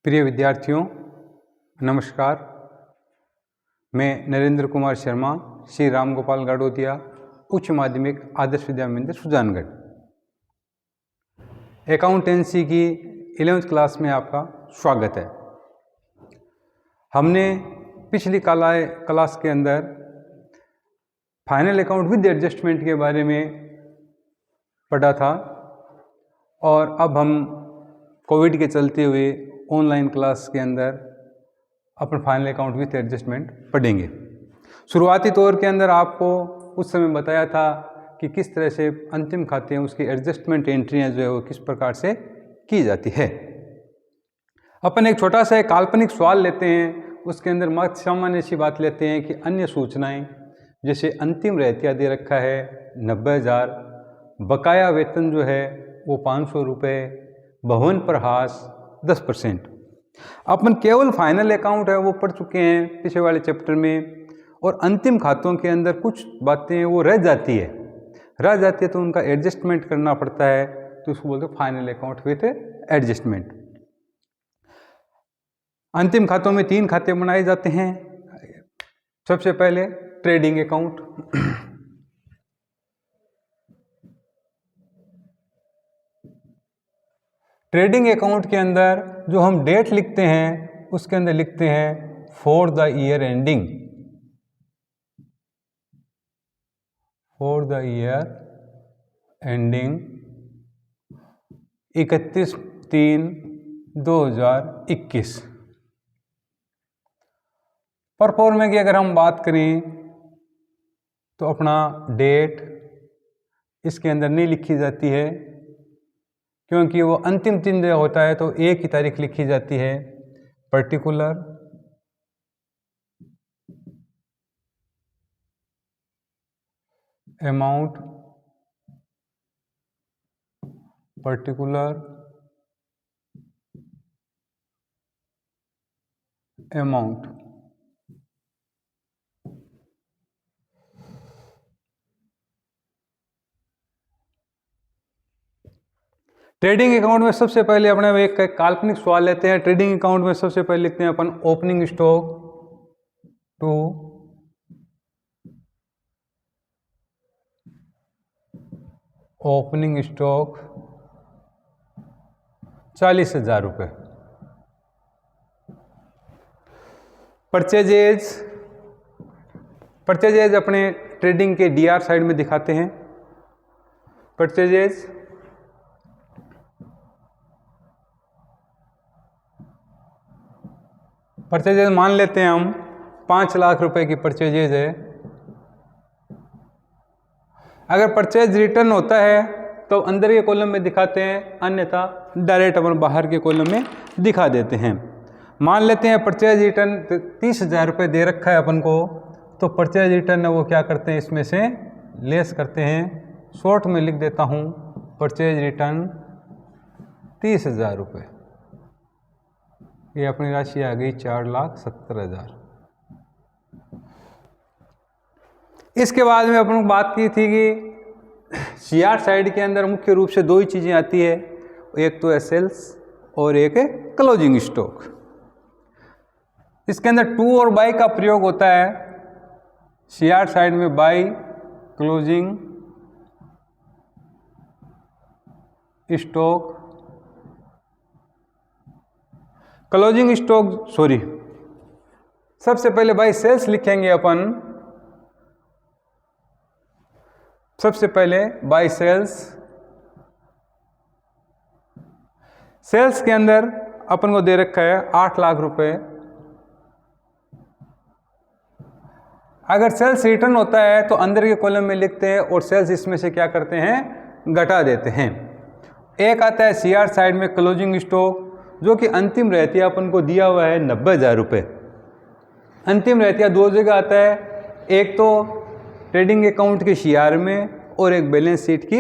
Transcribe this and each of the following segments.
प्रिय विद्यार्थियों, नमस्कार। मैं नरेंद्र कुमार शर्मा, श्री राम गोपाल गाड़ोतिया, उच्च माध्यमिक आदर्श विद्या मंदिर सुजानगढ़। अकाउंटेंसी की 11वीं क्लास में आपका स्वागत है। हमने पिछली क्लास के अंदर फाइनल अकाउंट विद एडजस्टमेंट के बारे में पढ़ा था और अब हम कोविड के चलते हुए ऑनलाइन क्लास के अंदर अपन फाइनल अकाउंट विथ एडजस्टमेंट पढ़ेंगे। शुरुआती तौर के अंदर आपको उस समय बताया था कि किस तरह से अंतिम खाते हैं उसकी एडजस्टमेंट एंट्रियां जो है वो किस प्रकार से की जाती है। अपन एक छोटा सा काल्पनिक सवाल लेते हैं, उसके अंदर मत सामान्य सी बात लेते हैं कि अन्य सूचनाएं जैसे अंतिम रहतिया दे रखा है 90,000, बकाया वेतन जो है वो 500 रुपये, भवन प्रहास 10%। अपन केवल फाइनल अकाउंट है वो पढ़ चुके हैं पिछले वाले चैप्टर में, और अंतिम खातों के अंदर कुछ बातें वो रह जाती है तो उनका एडजस्टमेंट करना पड़ता है, तो उसको बोलते हैं फाइनल अकाउंट विथ एडजस्टमेंट। अंतिम खातों में 3 खाते बनाए जाते हैं। सबसे पहले ट्रेडिंग अकाउंट। ट्रेडिंग अकाउंट के अंदर जो हम डेट लिखते हैं उसके अंदर लिखते हैं for the year ending, for the year ending 31/3/2021। परफॉर्मे की अगर हम बात करें तो अपना डेट इसके अंदर नहीं लिखी जाती है, क्योंकि वो अंतिम दिन होता है तो एक ही तारीख लिखी जाती है। Particular amount, particular amount. Trading account में सबसे पहले अपने एक काल्पनिक सवाल लेते हैं। ट्रेडिंग अकाउंट में सबसे पहले लिखते हैं अपन opening stock to opening stock 40,000 रुपये। परचेजेज अपने ट्रेडिंग के डीआर साइड में दिखाते हैं। परचेजेज मान लेते हैं हम 5 लाख रुपए की परचेजेज है। अगर परचेज रिटर्न होता है तो अंदर के कॉलम में दिखाते हैं, अन्यथा डायरेक्ट अपन बाहर के कॉलम में दिखा देते हैं। मान लेते हैं परचेज रिटर्न 30,000 रुपये दे रखा है अपन को, तो परचेज रिटर्न है वो क्या करते हैं, इसमें से लेस करते हैं। शॉर्ट में लिख देता हूँ परचेज रिटर्न 30,000 रुपये। ये अपनी राशि आ गई 4,70,000। इसके बाद में अपन बात की थी कि सीआर साइड के अंदर मुख्य रूप से 2 ही चीज़ें आती है, एक तो है सेल्स और एक है क्लोजिंग स्टॉक। इसके अंदर टू और बाई का प्रयोग होता है। सीआर साइड में by closing stock, closing stock सबसे पहले बाई सेल्स लिखेंगे अपन। सबसे पहले बाई सेल्स के अंदर अपन को दे रखा है 8 लाख रुपए। अगर सेल्स रिटर्न होता है तो अंदर के कॉलम में लिखते हैं और सेल्स इसमें से क्या करते हैं, घटा देते हैं। एक आता है सीआर साइड में क्लोजिंग स्टॉक, जो कि अंतिम रहतिया अपन को दिया हुआ है 90,000 रुपये। अंतिम रहतिया 2 जगह आता है, एक तो ट्रेडिंग अकाउंट के सीआर में और एक बैलेंस शीट की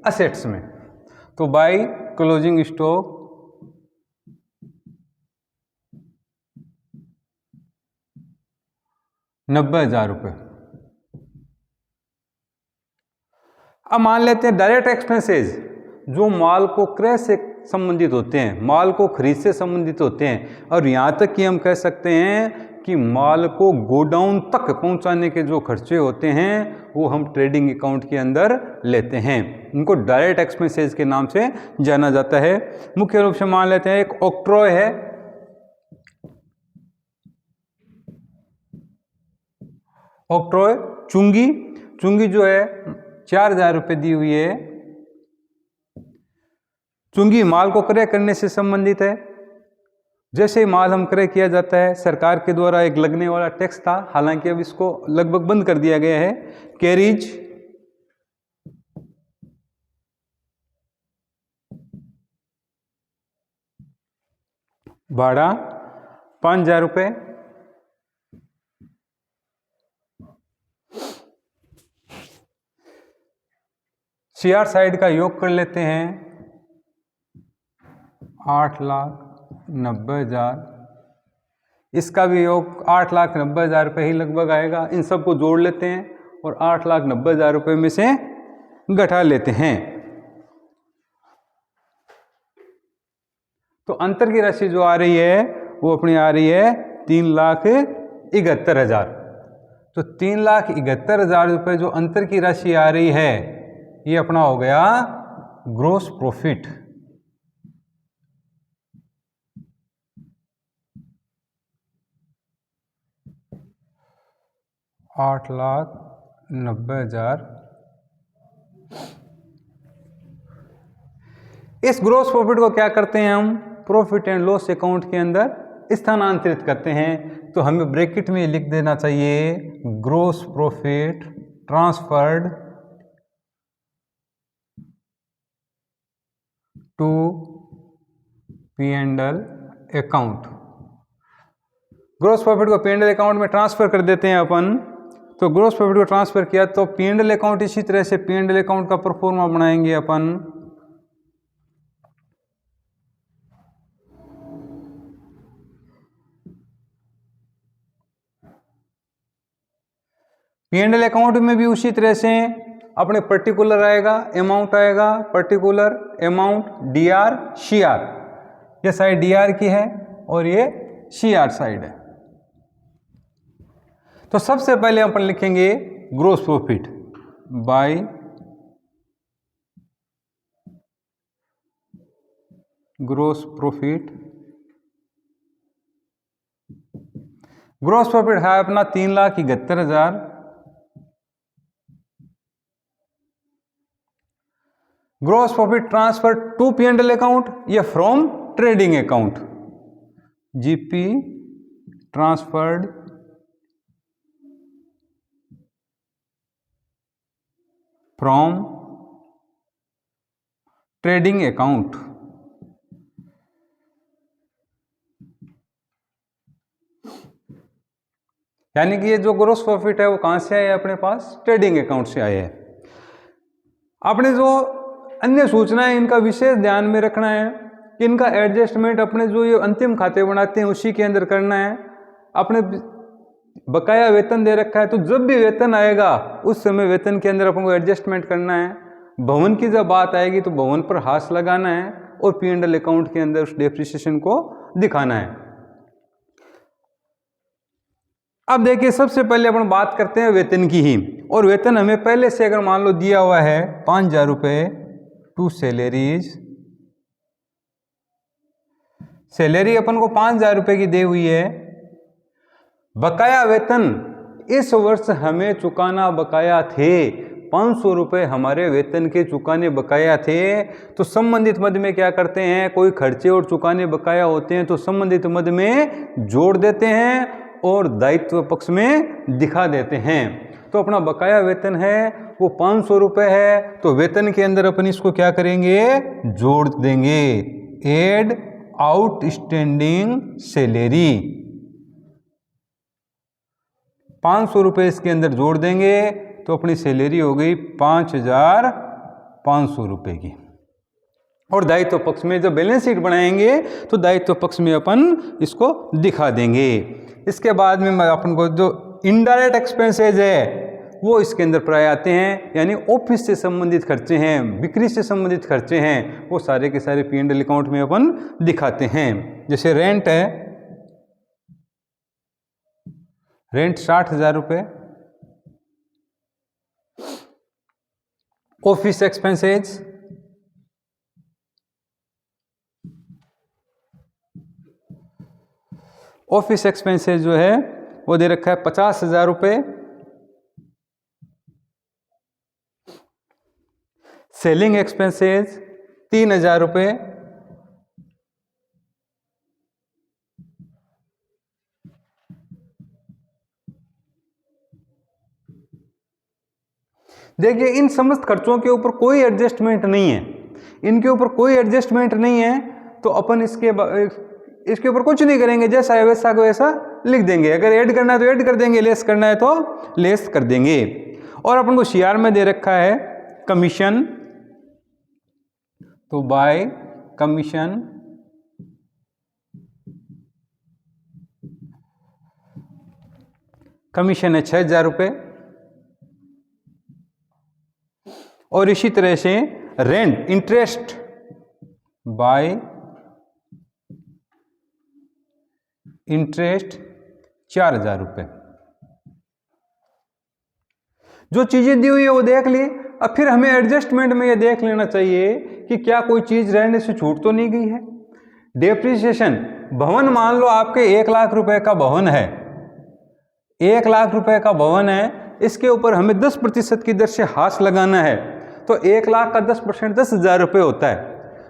असेट्स में। तो बाई क्लोजिंग स्टॉक 90,000 रुपये। अब मान लेते हैं डायरेक्ट एक्सपेंसेस, जो माल को क्रय से संबंधित होते हैं, माल को खरीद से संबंधित होते हैं। और यहाँ तक कि हम कह सकते हैं कि माल को गोडाउन तक पहुँचाने के जो खर्चे होते हैं वो हम ट्रेडिंग अकाउंट के अंदर लेते हैं। उनको डायरेक्ट एक्सपेंसेस के नाम से जाना जाता है। मुख्य रूप से मान लेते हैं एक ऑक्ट्रॉय है, ऑक्ट्रॉय चुंगी, चुंगी जो है 4000 रुपये दी हुई है। चुंगी माल को क्रय करने से संबंधित है। जैसे ही माल हम क्रय किया जाता है, सरकार के द्वारा एक लगने वाला टैक्स था, हालांकि अब इसको लगभग बंद कर दिया गया है, कैरिज, भाड़ा 5000 रुपये, सीआर साइड का योग कर लेते हैं 8,90,000, इसका भी योग 8,90,000 रुपये ही लगभग आएगा। इन सबको जोड़ लेते हैं और 8,90,000 रुपये में से घटा लेते हैं। तो अंतर की राशि जो आ रही है वो अपनी आ रही है 3,71,000। तो 3,71,000 रुपये जो अंतर की राशि आ रही है ये अपना हो गया ग्रॉस प्रॉफिट। $8,90,000। इस ग्रॉस प्रॉफिट को क्या करते हैं हम, प्रॉफिट एंड लॉस अकाउंट के अंदर स्थानांतरित करते हैं। तो हमें ब्रैकेट में लिख देना चाहिए gross profit transferred to P&L account. Gross profit को P&L अकाउंट में ट्रांसफर कर देते हैं अपन। तो ग्रॉस प्रॉफिट को ट्रांसफर किया तो P&L अकाउंट, इसी तरह से P&L अकाउंट का प्रोफॉर्मा बनाएंगे अपन। P&L अकाउंट में भी उसी तरह से अपने पर्टिकुलर आएगा, अमाउंट आएगा, पर्टिकुलर अमाउंट, DR, CR। ये साइड DR की है और ये CR साइड है। तो सबसे पहले अपन लिखेंगे gross profit by gross profit. Gross profit है अपना 3,71,000। Gross profit transfer to P&L account या from trading account, GP transferred from trading account. यानी कि ये जो ग्रॉस प्रॉफिट है वो कहां से आया है, अपने पास ट्रेडिंग अकाउंट से आया है। आपने जो अन्य सूचनाएं इनका विशेष ध्यान में रखना है कि इनका एडजस्टमेंट अपने जो ये अंतिम खाते बनाते हैं उसी के अंदर करना है। अपने बकाया वेतन दे रखा है तो जब भी वेतन आएगा उस समय वेतन के अंदर अपन को एडजस्टमेंट करना है। भवन की जब बात आएगी तो भवन पर हाथ लगाना है और P&L अकाउंट के अंदर उस डेप्रिसिएशन को दिखाना है। अब देखिए सबसे पहले अपन बात करते हैं वेतन की ही। और वेतन हमें पहले से अगर मान लो दिया हुआ है 5,000 रुपये टू सैलरीज, सैलरी अपन को 5,000 रुपये की दी हुई है। बकाया वेतन इस वर्ष हमें चुकाना बकाया थे 500 रुपये हमारे वेतन के चुकाने बकाया थे। तो संबंधित मद में क्या करते हैं, कोई खर्चे और चुकाने बकाया होते हैं तो संबंधित मद में जोड़ देते हैं और दायित्व पक्ष में दिखा देते हैं। तो अपना बकाया वेतन है वो 500 रुपये है, तो वेतन के अंदर अपन इसको क्या करेंगे, जोड़ देंगे, एड आउटस्टैंडिंग सैलरी। 500 रुपये इसके अंदर जोड़ देंगे तो अपनी सैलरी हो गई 5,500 रुपये की। और दायित्व पक्ष में जब बैलेंस शीट बनाएंगे तो दायित्व पक्ष में अपन इसको दिखा देंगे। इसके बाद में अपन को जो इनडायरेक्ट एक्सपेंसेज है वो इसके अंदर प्राय आते हैं, यानी ऑफिस से संबंधित खर्चे हैं, बिक्री से संबंधित खर्चे हैं, वो सारे के सारे P&L अकाउंट में अपन दिखाते हैं। जैसे रेंट है, रेंट 60,000 रुपये, ऑफिस एक्सपेंसेज जो है वो दे रखा है 50,000 रुपये, सेलिंग एक्सपेंसेज 3,000 रुपये, देखिए इन समस्त खर्चों के ऊपर कोई एडजस्टमेंट नहीं है, इनके ऊपर कोई एडजस्टमेंट नहीं है, तो अपन इसके ऊपर कुछ नहीं करेंगे, जैसा है वैसा को वैसा लिख देंगे। अगर ऐड करना है तो ऐड कर देंगे, लेस करना है तो लेस कर देंगे। और अपन को CR में दे रखा है कमीशन, तो बाय कमीशन है 6,000 रुपये। और इसी तरह से रेंट इंटरेस्ट बाय इंटरेस्ट 4,000 रुपये। जो चीजें दी हुई है वो देख ली। अब फिर हमें एडजस्टमेंट में ये देख लेना चाहिए कि क्या कोई चीज रहने से छूट तो नहीं गई है। डेप्रिसिएशन, भवन मान लो आपके 1 लाख रुपए का भवन है, 1 लाख रुपए का भवन है, इसके ऊपर हमें 10% की दर से हाश लगाना है, तो 1 लाख का 10% 10,000 रुपये होता है,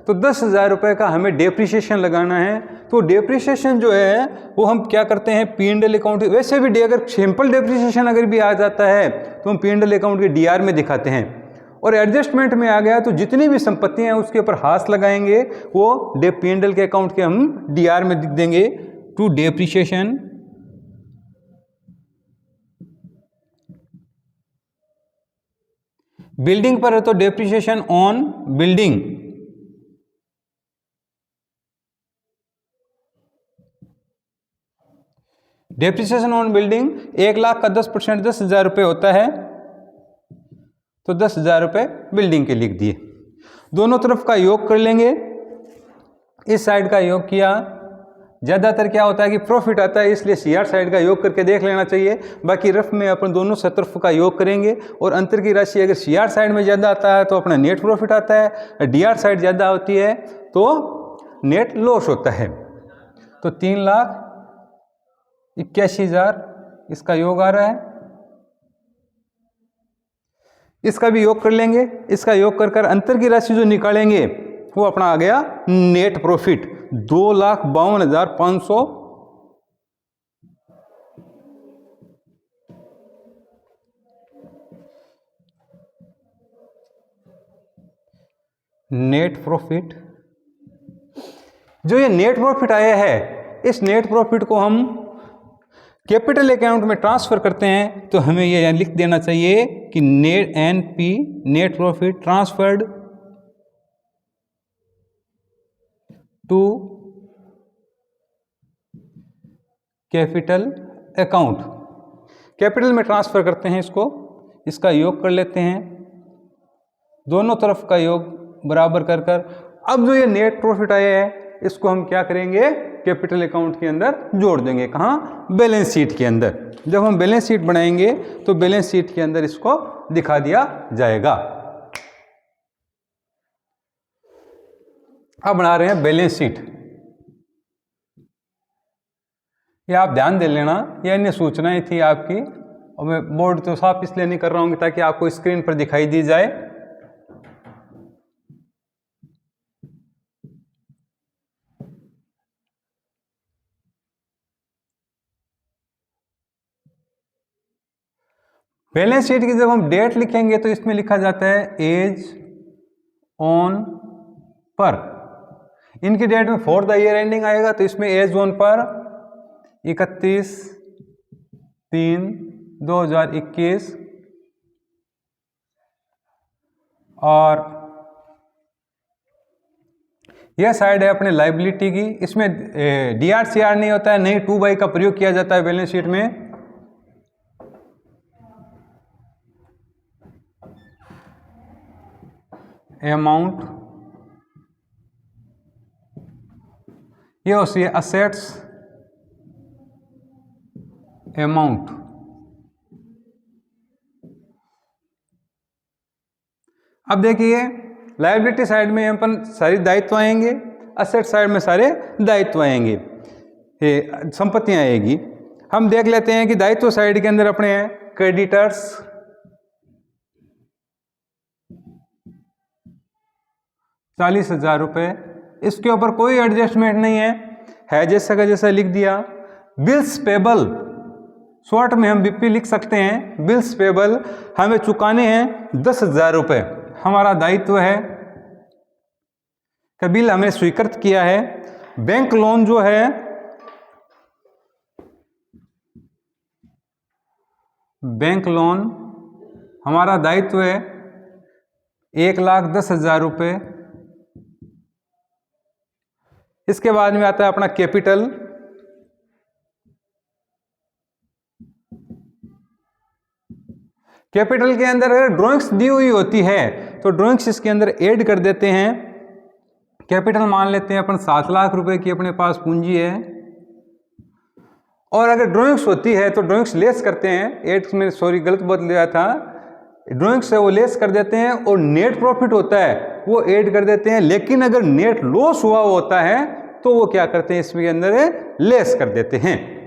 तो 10,000 रुपये का हमें डेप्रिसिएशन लगाना है। तो डेप्रिसिएशन जो है वो हम क्या करते हैं, P&L अकाउंट, वैसे भी अगर सिंपल डेप्रिसिएशन अगर भी आ जाता है तो हम P&L अकाउंट के DR में दिखाते हैं। और एडजस्टमेंट में आ गया तो जितनी भी संपत्ति हैं उसके ऊपर हाश लगाएंगे, वो P&L के अकाउंट के हम DR में लिख देंगे टू डेप्रिसिएशन बिल्डिंग पर है तो depreciation on building, depreciation on building 1 lakh का 10% 10,000 रुपये होता है, तो 10,000 रुपये बिल्डिंग के लिख दिए। दोनों तरफ का योग कर लेंगे, इस साइड का योग किया। ज़्यादातर क्या होता है कि प्रॉफिट आता है, इसलिए CR साइड का योग करके देख लेना चाहिए। बाकी रफ में अपन दोनों तरफ का योग करेंगे, और अंतर की राशि अगर CR साइड में ज़्यादा आता है तो अपना नेट प्रॉफिट आता है, DR साइड ज़्यादा होती है तो नेट लॉस होता है। तो 3,81,000 इसका योग आ रहा है, इसका भी योग कर लेंगे। इसका योग कर अंतर की राशि जो निकालेंगे वो अपना आ गया नेट प्रॉफिट 2,52,500। नेट प्रॉफिट, जो ये नेट प्रॉफिट आया है, इस नेट प्रॉफिट को हम कैपिटल अकाउंट में ट्रांसफर करते हैं, तो हमें ये लिख देना चाहिए कि net NP net profit transferred to capital account. Capital में ट्रांसफर करते हैं इसको, इसका योग कर लेते हैं, दोनों तरफ का योग बराबर कर अब जो ये नेट प्रॉफिट आया है इसको हम क्या करेंगे, कैपिटल अकाउंट के अंदर जोड़ देंगे। कहाँ, बैलेंस शीट के अंदर। जब हम बैलेंस शीट बनाएंगे तो बैलेंस शीट के अंदर इसको दिखा दिया जाएगा। अब बना रहे हैं बैलेंस शीट। ये आप ध्यान दे लेना, ये अन्य सूचनाएं थी आपकी, और मैं बोर्ड तो साफ इसलिए नहीं कर रहा हूँ ताकि आपको स्क्रीन पर दिखाई दी जाए। बैलेंस शीट की जब हम डेट लिखेंगे तो इसमें लिखा जाता है एज ऑन पर। इनकी डेट में फॉर द ईयर एंडिंग आएगा, तो इसमें एज ऑन पर 31/3/2021 और यह साइड है अपने लाइबिलिटी की। इसमें DR CR नहीं होता है, नहीं 2/2 का प्रयोग किया जाता है बैलेंस शीट में। अमाउंट, ये होती है असेट्स अमाउंट। अब देखिए लायबिलिटी साइड में अपन सारी दायित्व आएंगे, असेट साइड में सारे दायित्व आएंगे, ये संपत्तियां आएगी। हम देख लेते हैं कि दायित्व साइड के अंदर अपने हैं क्रेडिटर्स, 40,000 रुपये, इसके ऊपर कोई एडजस्टमेंट नहीं है जैसा का जैसा लिख दिया। बिल्स पेबल, शॉर्ट में हम बीपी लिख सकते हैं। बिल्स पेबल हमें चुकाने हैं 10,000 रुपये, हमारा दायित्व है कि बिल हमने स्वीकृत किया है। बैंक लोन जो है बैंक लोन हमारा दायित्व है 1,10,000 रुपये। इसके बाद में आता है अपना कैपिटल, कैपिटल के अंदर अगर ड्राइंग्स दी हुई होती है तो ड्राइंग्स इसके अंदर ऐड कर देते हैं। कैपिटल मान लेते हैं अपन 7 लाख रुपए की अपने पास पूंजी है, और अगर ड्राइंग्स होती है तो ड्राइंग्स लेस करते हैं। एट में सॉरी गलत बोल दिया था, ड्राइंग्स से वो लेस कर देते हैं, और नेट प्रॉफिट होता है वो ऐड कर देते हैं। लेकिन अगर नेट लॉस हुआ होता है तो वो क्या करते हैं, इसके अंदर लेस कर देते हैं।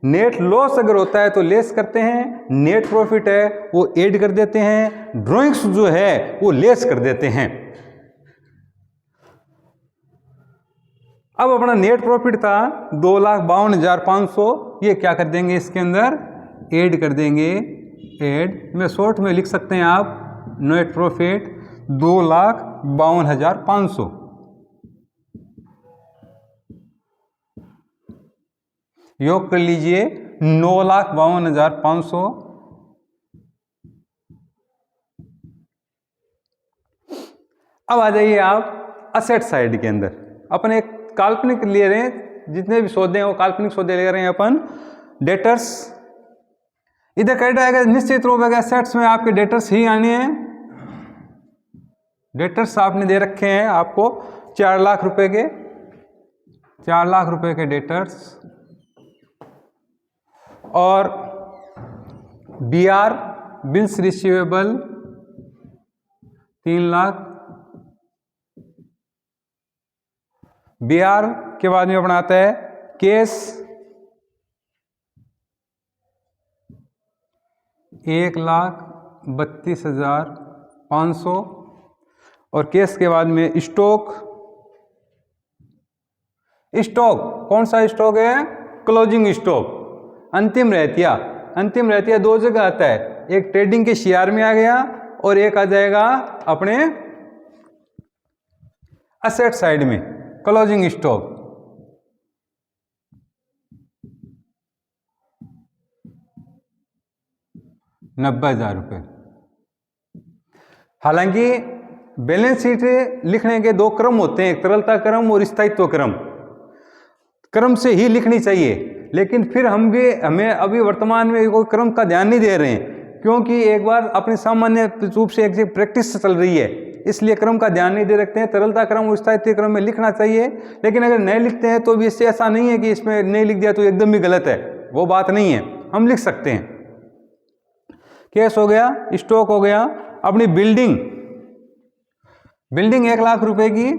नेट लॉस अगर होता है तो लेस करते हैं, नेट प्रॉफिट है वो ऐड कर देते हैं, ड्राइंग्स जो है वो लेस कर देते हैं। अब अपना नेट प्रॉफिट था 2,52,500, ये क्या कर देंगे इसके अंदर ऐड कर देंगे। ऐड में शॉर्ट में लिख सकते हैं आप नेट प्रॉफिट 2,52,500। योग कर लीजिए 9,52,500। अब आ जाइए आप असेट साइड के अंदर। अपन एक काल्पनिक ले रहे हैं, जितने भी सौदे हैं वो काल्पनिक सौदे ले रहे हैं अपन। डेटर्स इधर कह जाएगा निश्चित रूप से असेट्स में आपके डेटर्स ही आने हैं। डेटर्स आपने दे रखे हैं आपको 4 लाख रुपए के, 4 लाख रुपए के डेटर्स। और BR bills receivable 3 lakh. BR के बाद में अपना आता है केस 1,32,500, और केस के बाद में स्टॉक। स्टॉक कौन सा स्टॉक है, क्लोजिंग स्टॉक, अंतिम रहतिया। अंतिम रहतिया 2 जगह आता है, एक ट्रेडिंग के शेयर में आ गया और एक आ जाएगा अपने असेट साइड में क्लोजिंग स्टॉक। 90,000 रुपये। हालांकि बैलेंस शीट लिखने के 2 क्रम होते हैं, एक तरलता क्रम और स्थायित्व क्रम। क्रम से ही लिखनी चाहिए, लेकिन फिर हमें अभी वर्तमान में कोई क्रम का ध्यान नहीं दे रहे हैं, क्योंकि एक बार अपनी सामान्य रूप से एक प्रैक्टिस चल रही है, इसलिए क्रम का ध्यान नहीं दे रखते हैं। तरलता क्रम और स्थायित्व क्रम में लिखना चाहिए, लेकिन अगर नहीं लिखते हैं तो भी इससे ऐसा नहीं है कि इसमें नहीं लिख दिया तो एकदम ही गलत है, वो बात नहीं है, हम लिख सकते हैं। केस हो गया, स्टॉक हो गया। अपनी बिल्डिंग 1 लाख रुपए की,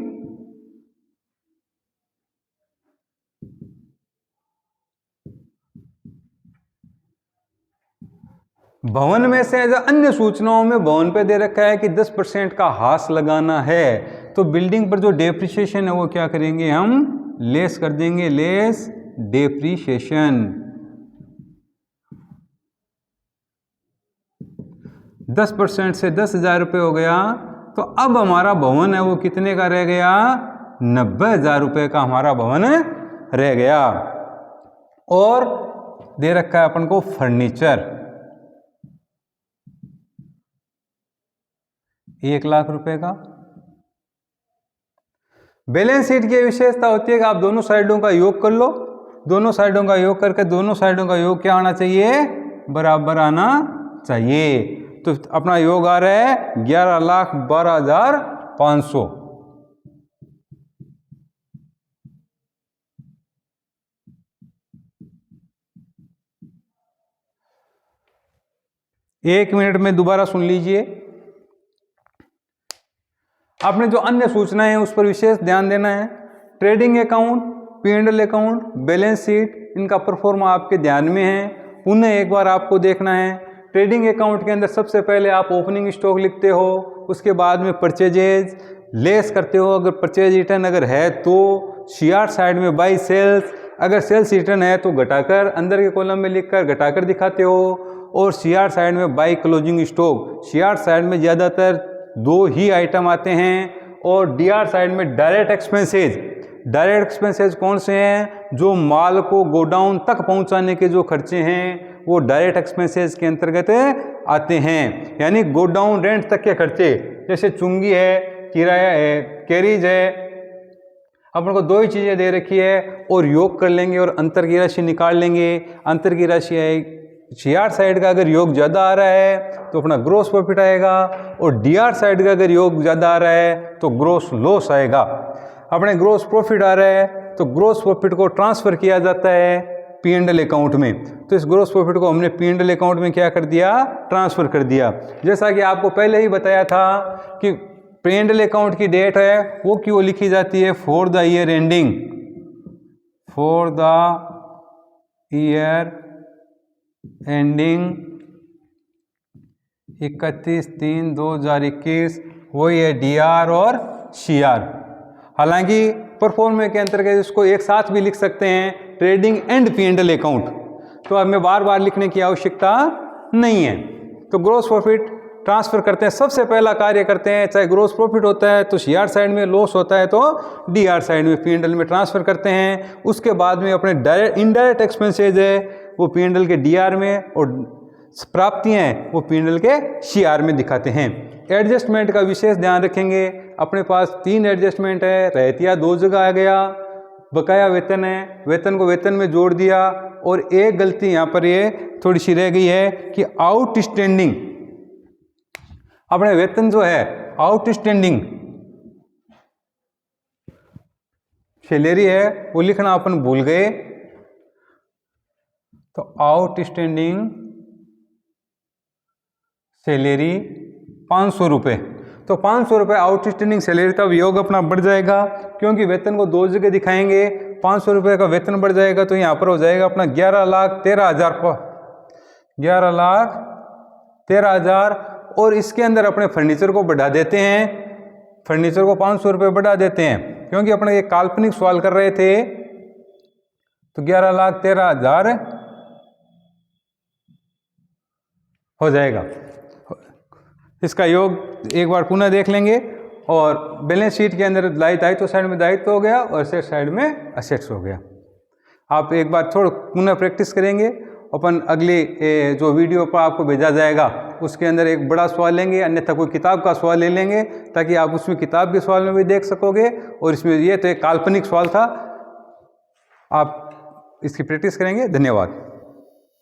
भवन में से अन्य सूचनाओं में भवन पे दे रखा है कि 10% का हास लगाना है, तो बिल्डिंग पर जो डेप्रिसिएशन है वो क्या करेंगे, हम लेस कर देंगे, लेस डेप्रिसिएशन। 10% से 10,000 रुपये हो गया, तो अब हमारा भवन है वो कितने का रह गया, 90,000 रुपये का हमारा भवन रह गया। और दे रखा है अपन को फर्नीचर 1 लाख रुपए का। बैलेंस शीट की विशेषता होती है कि आप दोनों साइडों का योग कर लो, दोनों साइडों का योग करके दोनों साइडों का योग क्या आना चाहिए, बराबर आना चाहिए। तो अपना योग आ रहा है 11,12,000 500। एक मिनट में दोबारा सुन लीजिए। आपने जो अन्य सूचनाएं हैं उस पर विशेष ध्यान देना है। Trading account, P&L account, balance sheet, इनका परफॉर्मा आपके ध्यान में है। पुनः एक बार आपको देखना है। ट्रेडिंग अकाउंट के अंदर सबसे पहले आप ओपनिंग स्टॉक लिखते हो, उसके बाद में परचेजेज लेस करते हो। अगर परचेज रिटर्न अगर है तो CR साइड में बाई सेल्स, अगर सेल्स रिटर्न है तो घटाकर अंदर के कॉलम में लिखकर घटाकर दिखाते हो। और CR साइड में by closing stock. CR side में ज़्यादातर 2 ही आइटम आते हैं। और DR साइड में डायरेक्ट एक्सपेंसेज। डायरेक्ट एक्सपेंसेज कौन से हैं? जो माल को गोडाउन तक पहुंचाने के जो खर्चे हैं वो डायरेक्ट एक्सपेंसेज के अंतर्गत आते हैं, यानी गोडाउन रेंट तक के खर्चे, जैसे चुंगी है, किराया है, कैरिज है। अपन को 2 ही चीज़ें दे रखी है और योग कर लेंगे और अंतर की राशि निकाल लेंगे। अंतर की राशि है CR साइड का अगर योग ज़्यादा आ रहा है तो अपना ग्रोस प्रॉफिट आएगा, और DR साइड का अगर योग ज़्यादा आ रहा है तो ग्रोस लॉस आएगा। अपने ग्रोस प्रॉफिट आ रहा है तो ग्रोस प्रॉफिट को ट्रांसफ़र किया जाता है P&L अकाउंट में। तो इस ग्रोस प्रॉफिट को हमने P&L अकाउंट में क्या कर दिया? ट्रांसफ़र कर दिया। जैसा कि आपको पहले ही बताया था कि P&L अकाउंट की डेट है वो क्यों लिखी जाती है? For the year ending, for the year ending 31/3/2021, वही है DR और CR। हालांकि परफॉर्मे के अंतर्गत इसको एक साथ भी लिख सकते हैं, ट्रेडिंग एंड P&L अकाउंट, तो हमें बार बार लिखने की आवश्यकता नहीं है। तो ग्रोस प्रॉफिट ट्रांसफ़र करते हैं, सबसे पहला कार्य करते हैं। चाहे ग्रोस प्रॉफिट होता है तो CR साइड में, लॉस होता है तो DR साइड में P&L में ट्रांसफ़र करते हैं। उसके बाद में अपने डायरेक्ट इनडायरेक्ट एक्सपेंसेज है वो P&L के DR में, और प्राप्तियाँ हैं वो P&L के CR में दिखाते हैं। एडजस्टमेंट का विशेष ध्यान रखेंगे। अपने पास 3 एडजस्टमेंट है, रहतिया 2 जगह आ गया, बकाया वेतन है, वेतन को वेतन में जोड़ दिया, और एक गलती यहाँ पर ये थोड़ी सी रह गई है कि आउटस्टैंडिंग, अपने वेतन जो है आउटस्टैंडिंग सैलरी है वो लिखना अपन भूल गए। तो आउटस्टैंडिंग सैलरी 500 रुपये। तो 500 रुपये आउटस्टैंडिंग सैलरी तब योग अपना बढ़ जाएगा, क्योंकि वेतन को 2 जगह दिखाएंगे। 500 रुपये का वेतन बढ़ जाएगा तो यहाँ पर हो जाएगा अपना 11,13,000। और इसके अंदर अपने फर्नीचर को बढ़ा देते हैं, फर्नीचर को 500 रुपये बढ़ा देते हैं, क्योंकि अपने एक काल्पनिक सवाल कर रहे थे। तो 11,13,000 हो जाएगा। इसका योग एक बार पुनः देख लेंगे। और बैलेंस शीट के अंदर दायित्व साइड में दायित्व हो गया और असेट साइड में असेट्स हो गया। आप एक बार थोड़ा पुनः प्रैक्टिस करेंगे। अपन अगली जो वीडियो पर आपको भेजा जाएगा उसके अंदर एक बड़ा सवाल लेंगे, अन्यथा कोई किताब का सवाल ले लेंगे, ताकि आप उसमें किताब के सवाल में भी देख सकोगे। और इसमें ये तो एक काल्पनिक सवाल था, आप इसकी प्रैक्टिस करेंगे। धन्यवाद।